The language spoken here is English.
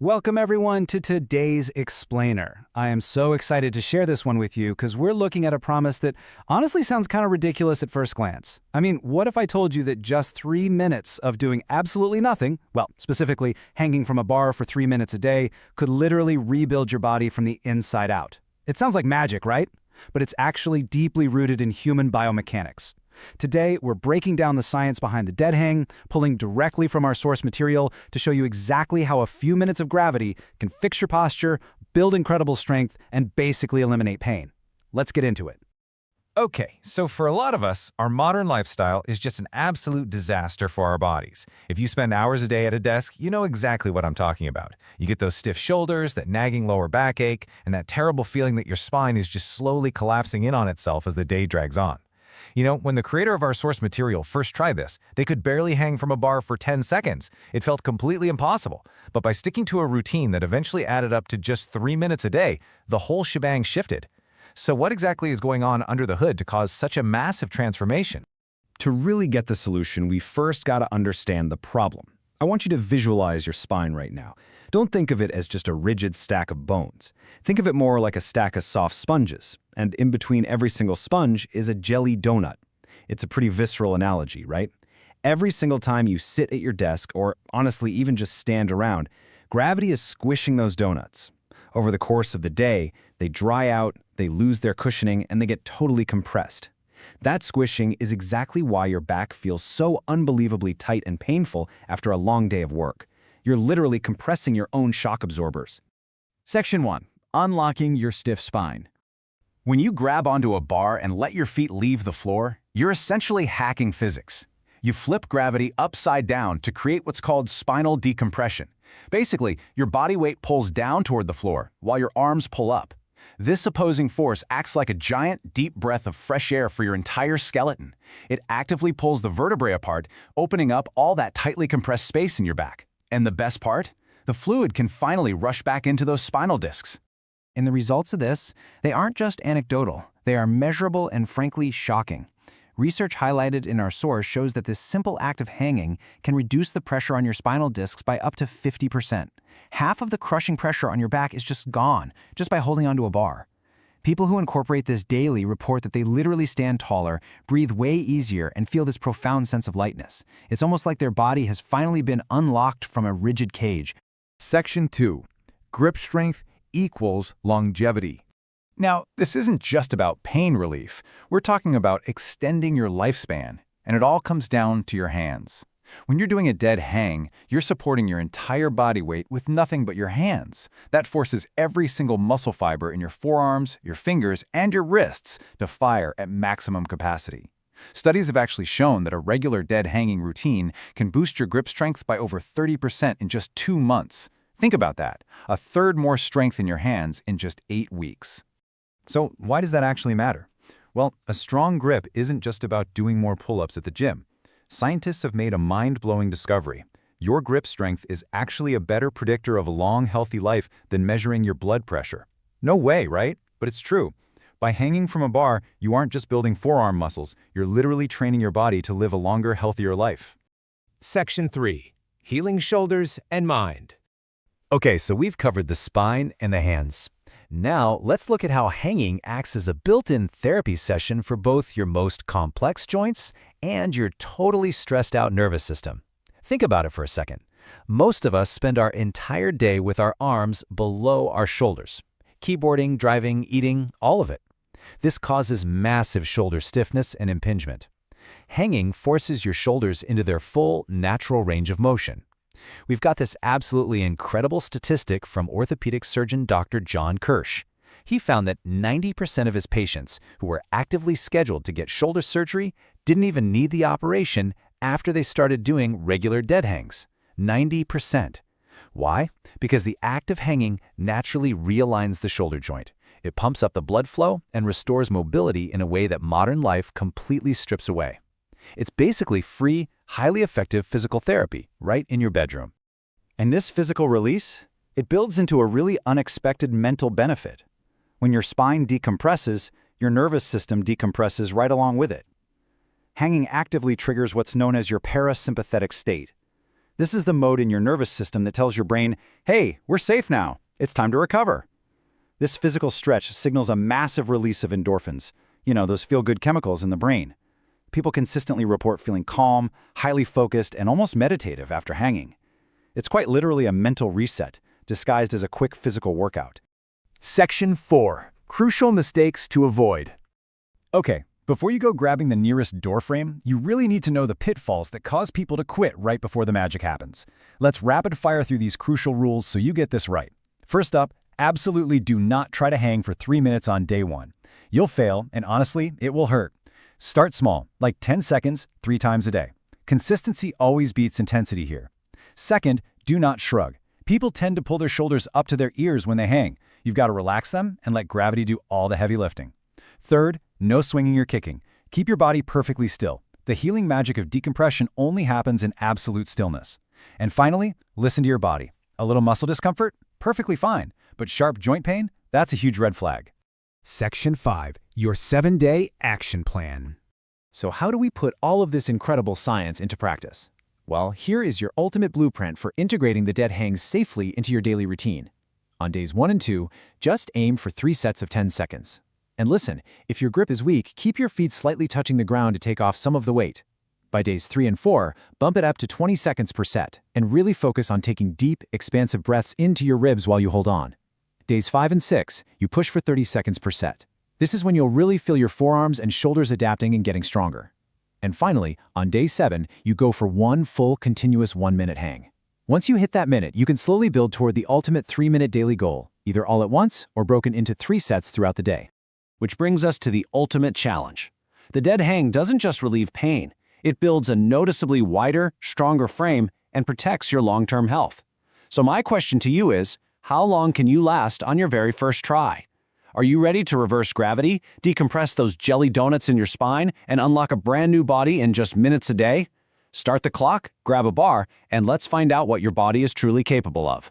Welcome everyone to today's Explainer. I am so excited to share this one with you because we're looking at a promise that honestly sounds kind of ridiculous at first glance. I mean, what if I told you that just 3 minutes of doing absolutely nothing, well, specifically hanging from a bar for 3 minutes a day, could literally rebuild your body from the inside out? It sounds like magic, right? But it's actually deeply rooted in human biomechanics. Today, we're breaking down the science behind the dead hang, pulling directly from our source material to show you exactly how a few minutes of gravity can fix your posture, build incredible strength, and basically eliminate pain. Let's get into it. Okay, so for a lot of us, our modern lifestyle is just an absolute disaster for our bodies. If you spend hours a day at a desk, you know exactly what I'm talking about. You get those stiff shoulders, that nagging lower backache, and that terrible feeling that your spine is just slowly collapsing in on itself as the day drags on. You know, when the creator of our source material first tried this, they could barely hang from a bar for 10 seconds. It felt completely impossible. But by sticking to a routine that eventually added up to just 3 minutes a day, the whole shebang shifted. So what exactly is going on under the hood to cause such a massive transformation? To really get the solution, we first got to understand the problem. I want you to visualize your spine right now. Don't think of it as just a rigid stack of bones. Think of it more like a stack of soft sponges, and in between every single sponge is a jelly donut. It's a pretty visceral analogy, right? Every single time you sit at your desk, or honestly even just stand around, gravity is squishing those donuts. Over the course of the day, they dry out, they lose their cushioning, and they get totally compressed. That squishing is exactly why your back feels so unbelievably tight and painful after a long day of work. You're literally compressing your own shock absorbers. Section 1. Unlocking your stiff spine. When you grab onto a bar and let your feet leave the floor, you're essentially hacking physics. You flip gravity upside down to create what's called spinal decompression. Basically, your body weight pulls down toward the floor while your arms pull up. This opposing force acts like a giant, deep breath of fresh air for your entire skeleton. It actively pulls the vertebrae apart, opening up all that tightly compressed space in your back. And the best part? The fluid can finally rush back into those spinal discs. And the results of this, they aren't just anecdotal. They are measurable and frankly shocking. Research highlighted in our source shows that this simple act of hanging can reduce the pressure on your spinal discs by up to 50%. Half of the crushing pressure on your back is just gone, just by holding onto a bar. People who incorporate this daily report that they literally stand taller, breathe way easier, and feel this profound sense of lightness. It's almost like their body has finally been unlocked from a rigid cage. Section 2. Grip strength equals longevity. Now, this isn't just about pain relief. We're talking about extending your lifespan, and it all comes down to your hands. When you're doing a dead hang, you're supporting your entire body weight with nothing but your hands. That forces every single muscle fiber in your forearms, your fingers, and your wrists to fire at maximum capacity. Studies have actually shown that a regular dead hanging routine can boost your grip strength by over 30% in just 2 months. Think about that, a third more strength in your hands in just 8 weeks. So why does that actually matter? Well, a strong grip isn't just about doing more pull-ups at the gym. Scientists have made a mind-blowing discovery. Your grip strength is actually a better predictor of a long, healthy life than measuring your blood pressure. No way, right? But it's true. By hanging from a bar, you aren't just building forearm muscles, you're literally training your body to live a longer, healthier life. Section 3. Healing shoulders and mind. Okay, so we've covered the spine and the hands. Now, let's look at how hanging acts as a built-in therapy session for both your most complex joints and your totally stressed out nervous system. Think about it for a second. Most of us spend our entire day with our arms below our shoulders. Keyboarding, driving, eating, all of it. This causes massive shoulder stiffness and impingement. Hanging forces your shoulders into their full, natural range of motion. We've got this absolutely incredible statistic from orthopedic surgeon Dr. John Kirsch. He found that 90% of his patients who were actively scheduled to get shoulder surgery didn't even need the operation after they started doing regular dead hangs. 90%. Why? Because the act of hanging naturally realigns the shoulder joint. It pumps up the blood flow and restores mobility in a way that modern life completely strips away. It's basically free, highly effective physical therapy right in your bedroom. And this physical release, it builds into a really unexpected mental benefit. When your spine decompresses, your nervous system decompresses right along with it. Hanging actively triggers what's known as your parasympathetic state. This is the mode in your nervous system that tells your brain, hey, we're safe now. It's time to recover. This physical stretch signals a massive release of endorphins, those feel-good chemicals in the brain. People consistently report feeling calm, highly focused, and almost meditative after hanging. It's quite literally a mental reset, disguised as a quick physical workout. Section 4. Crucial mistakes to avoid. Okay, before you go grabbing the nearest door frame, you really need to know the pitfalls that cause people to quit right before the magic happens. Let's rapid fire through these crucial rules so you get this right. First up, absolutely do not try to hang for 3 minutes on day 1. You'll fail, and honestly, it will hurt. Start small, like 10 seconds, 3 times a day. Consistency always beats intensity here. Second, do not shrug. People tend to pull their shoulders up to their ears when they hang. You've got to relax them and let gravity do all the heavy lifting. Third, no swinging or kicking. Keep your body perfectly still. The healing magic of decompression only happens in absolute stillness. And finally, listen to your body. A little muscle discomfort? Perfectly fine. But sharp joint pain? That's a huge red flag. Section 5. Your 7-day action plan. So how do we put all of this incredible science into practice? Well, here is your ultimate blueprint for integrating the dead hangs safely into your daily routine. On days 1 and 2, just aim for 3 sets of 10 seconds. And listen, if your grip is weak, keep your feet slightly touching the ground to take off some of the weight. By days 3 and 4, bump it up to 20 seconds per set, and really focus on taking deep, expansive breaths into your ribs while you hold on. Days 5 and 6, you push for 30 seconds per set. This is when you'll really feel your forearms and shoulders adapting and getting stronger. And finally, on day 7, you go for 1 full continuous 1-minute hang. Once you hit that minute, you can slowly build toward the ultimate 3-minute daily goal, either all at once or broken into 3 sets throughout the day. Which brings us to the ultimate challenge. The dead hang doesn't just relieve pain, it builds a noticeably wider, stronger frame and protects your long-term health. So my question to you is, how long can you last on your very first try? Are you ready to reverse gravity, decompress those jelly donuts in your spine, and unlock a brand new body in just minutes a day? Start the clock, grab a bar, and let's find out what your body is truly capable of.